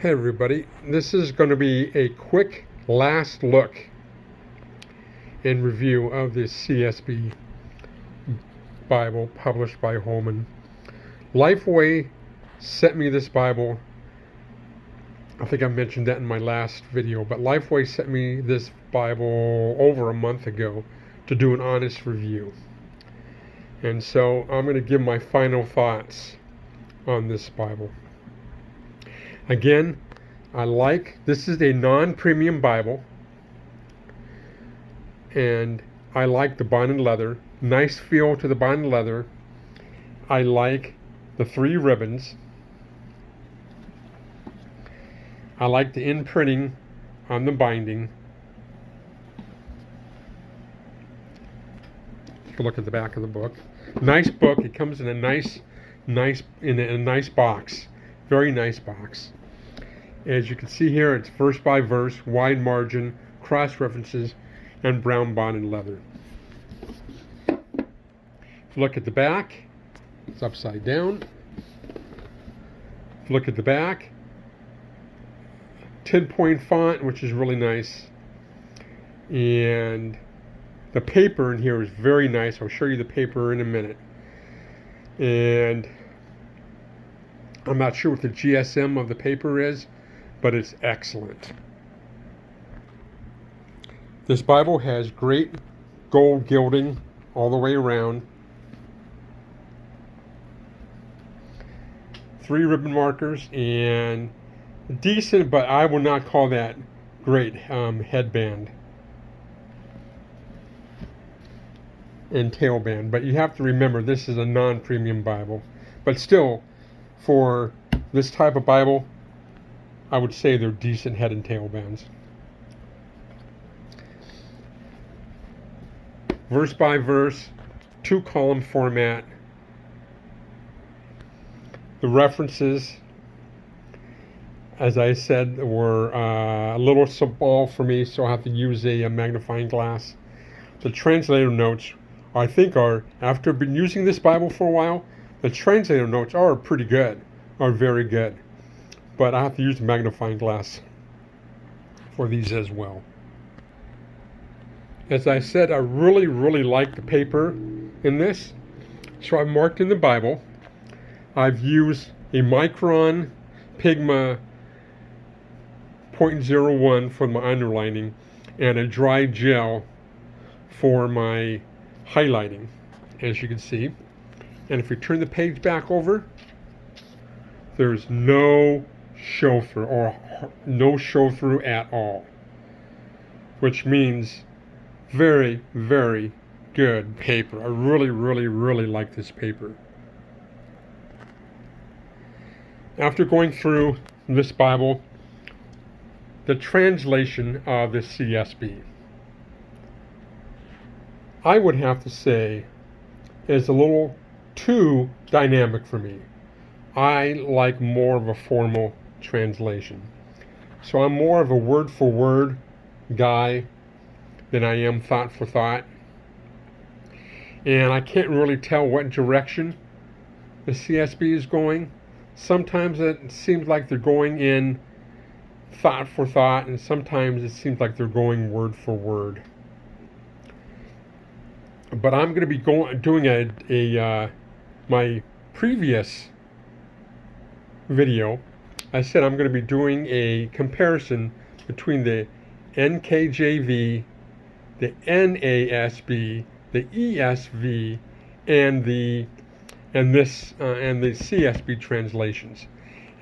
Hey everybody, this is going to be a quick last look and review of this CSB Bible published by Holman. Lifeway sent me this Bible. I think I mentioned that in my last video, but Lifeway sent me this Bible over a month ago to do an honest review. And so I'm going to give my final thoughts on this Bible. Again, this is a non-premium Bible, and I like the binding leather. Nice feel to the binding leather. I like the 3 ribbons. I like the imprinting on the binding. If you look at the back of the book. Nice book. It comes in a nice box. Very nice box. As you can see here, it's verse by verse, wide margin, cross references, and brown bonded leather. If you look at the back, it's upside down. If you look at the back, 10-point font, which is really nice. And the paper in here is very nice. I'll show you the paper in a minute. And I'm not sure what the GSM of the paper is, but it's excellent. This Bible has great gold gilding all the way around. 3 ribbon markers and decent, but I will not call that great headband and tailband. But you have to remember, this is a non-premium Bible. But still, for this type of Bible, I would say they're decent head and tail bands. Verse by verse, 2-column format. The references, as I said, were a little small for me, so I have to use a magnifying glass. The translator notes, I think, after been using this Bible for a while, the translator notes are pretty good, are very good. But I have to use a magnifying glass for these as well. As I said, I really like the paper in this. So I've marked in the Bible. I've used a Micron Pigma 0.01 for my underlining and a dry gel for my highlighting, as you can see. And if you turn the page back over, there's no show through or no show through at all, which means very good paper. I really like this paper. After going through this Bible, the translation of the CSB, I would have to say, is a little too dynamic for me. I like more of a formal translation. So I'm more of a word for word guy than I am thought for thought. And I can't really tell what direction the CSB is going. Sometimes it seems like they're going in thought for thought, and sometimes it seems like they're going word for word. But I'm going to be doing my previous video. I said I'm going to be doing a comparison between the NKJV, the NASB, the ESV, and the CSB translations,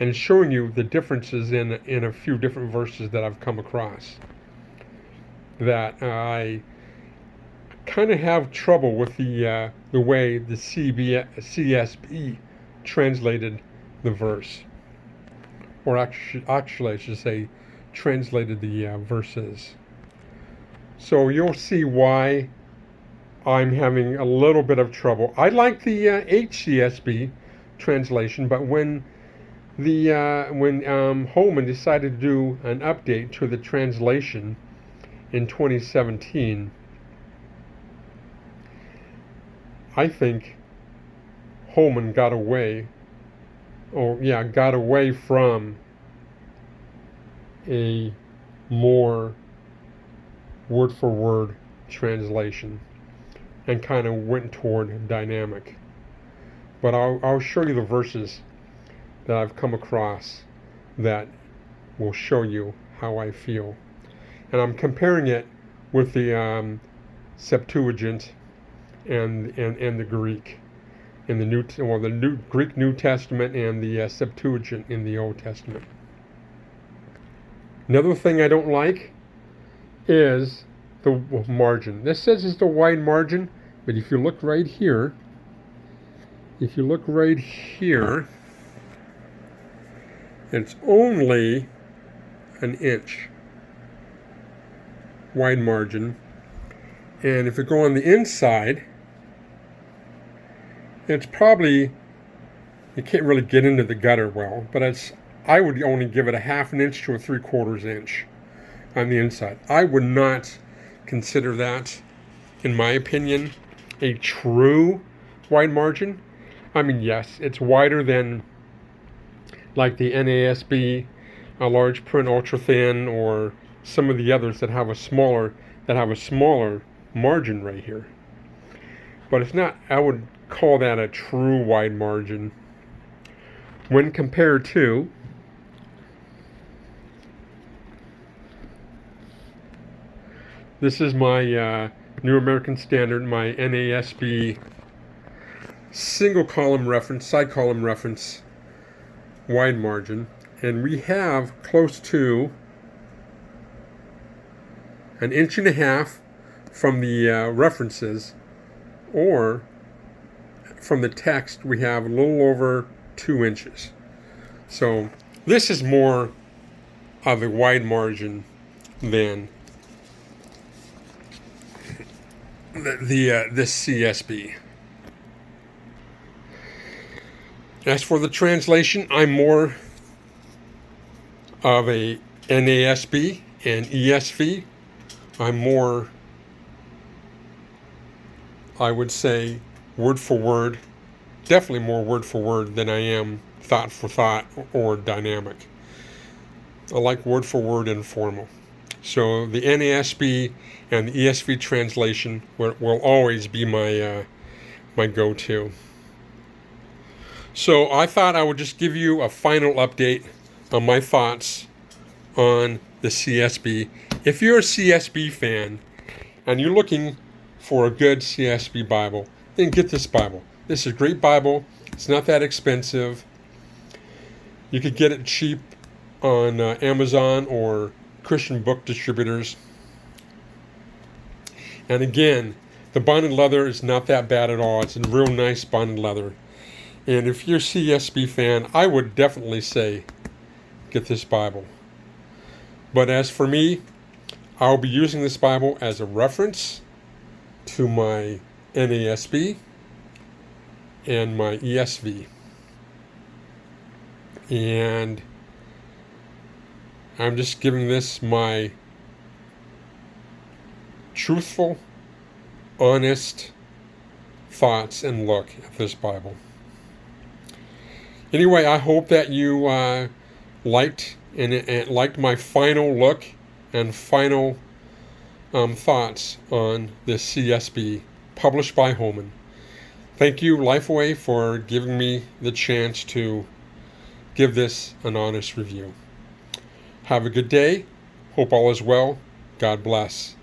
and showing you the differences in a few different verses that I've come across that I kind of have trouble with the way the CSB translated the verse, or actually I should say translated the verses. So you'll see why I'm having a little bit of trouble. I like the HCSB translation, but when Holman decided to do an update to the translation in 2017, I think Holman got away from a more word-for-word translation and kind of went toward dynamic. But I'll show you the verses that I've come across that will show you how I feel. And I'm comparing it with the Septuagint and the Greek in the Greek New Testament and the Septuagint in the Old Testament. Another thing I don't like is the margin. This says it's the wide margin, but if you look right here, it's only an inch wide margin. And if you go on the inside, it's probably, you can't really get into the gutter well, but I would only give it a 1/2 inch to a 3/4 inch on the inside. I would not consider that, in my opinion, a true wide margin. I mean, yes, it's wider than like the NASB, a large print ultra thin, or some of the others that have a smaller margin right here. But it's not, I would call that a true wide margin when compared to this is my New American Standard, my NASB single column reference, side column reference wide margin, and we have close to 1.5 inches from the references, or from the text we have a little over 2 inches. So this is more of a wide margin than this CSB. As for the translation, I'm more of a NASB and ESV. I'm more, I would say, word for word, definitely more word for word than I am thought for thought or dynamic. I like word for word and formal. So the NASB and the ESV translation will always be my my go-to. So I thought I would just give you a final update on my thoughts on the CSB. If you're a CSB fan and you're looking for a good CSB Bible, then get this Bible. This is a great Bible. It's not that expensive. You could get it cheap on Amazon or Christian book distributors. And again, the bonded leather is not that bad at all. It's a real nice bonded leather. And if you're a CSB fan, I would definitely say get this Bible. But as for me, I'll be using this Bible as a reference to my NASB and my ESV. And I'm just giving this my truthful, honest thoughts and look at this Bible. Anyway, I hope that you liked my final look and final thoughts on this CSB published by Holman. Thank you, Lifeway, for giving me the chance to give this an honest review. Have a good day. Hope all is well. God bless.